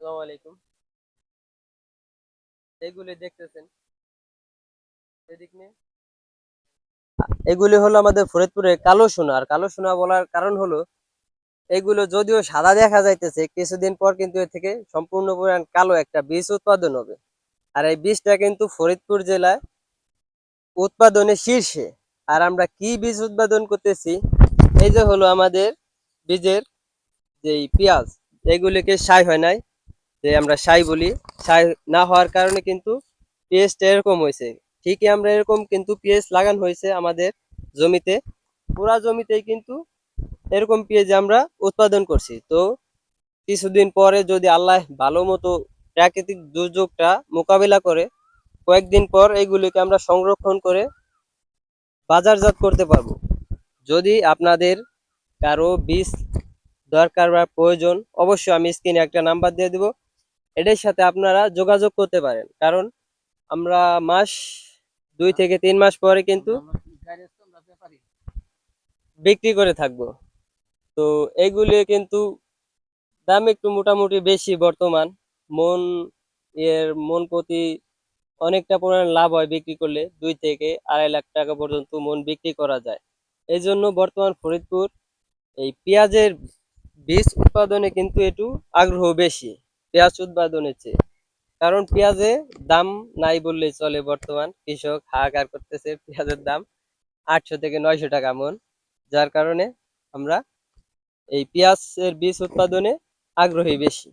আসসালামু আলাইকুম। এগুলি দেখতেছেন এদিক নিয়ে এগুলি হলো আমাদের ফরিদপুরের কালো সোনা। আর কালো সোনা বলার কারণ হলো এগুলো যদিও সাদা দেখা যাইতেছে, কিছুদিন পর কিন্তু এর থেকে সম্পূর্ণ পরিমাণ কালো একটা বীজ উৎপাদন হবে। আর এই বীজটা কিন্তু ফরিদপুর জেলায় উৎপাদনে শীর্ষে। আর আমরা কি বীজ উৎপাদন করতেছি, এই যে হলো আমাদের বীজের যেই পেঁয়াজ, এগুলিকে সাই হয় নাই, যে আমরা সাই বলি। সাই না হওয়ার কারণে কিন্তু পেঁয়াজটা এরকম হয়েছে। ঠিকই আমরা এরকম কিন্তু পেঁয়াজ লাগানো হয়েছে আমাদের জমিতে, পুরা জমিতেই কিন্তু এরকম পেঁয়াজ আমরা উৎপাদন করছি। তো কিছুদিন পরে যদি আল্লাহ ভালো মতো প্রাকৃতিক দুর্যোগটা মোকাবিলা করে, কয়েকদিন পর এইগুলিকে আমরা সংরক্ষণ করে বাজারজাত করতে পারবো। যদি আপনাদের কারো বীজ দরকার বা প্রয়োজন, অবশ্যই আমি স্ক্রিনে একটা নাম্বার দিয়ে দিব, এটার সাথে আপনারা যোগাযোগ করতে পারেন। কারণ আমরা মাস 2 থেকে 3 মাস পরে কিন্তু বিক্রি করে থাকবো। তো এইগুলি কিন্তু দাম একটু মোটামুটি বেশি বর্তমান। মন মন প্রতি অনেকটা পরিমাণ লাভ হয়, বিক্রি করলে 2 থেকে 2.5 লাখ টাকা পর্যন্ত মন বিক্রি করা যায়। এই জন্য বর্তমান ফরিদপুর এই পেঁয়াজের বীজ উৎপাদনে কিন্তু একটু আগ্রহ বেশি পেঁয়াজ উৎপাদনের চেয়ে। কারণ পেঁয়াজে দাম নাই বললেই চলে, বর্তমান কৃষক হাহাকার করতেছে পেঁয়াজের দাম 800 থেকে 900 টাকা মন। যার কারণে আমরা এই পেঁয়াজের বীজ উৎপাদনে আগ্রহী বেশি।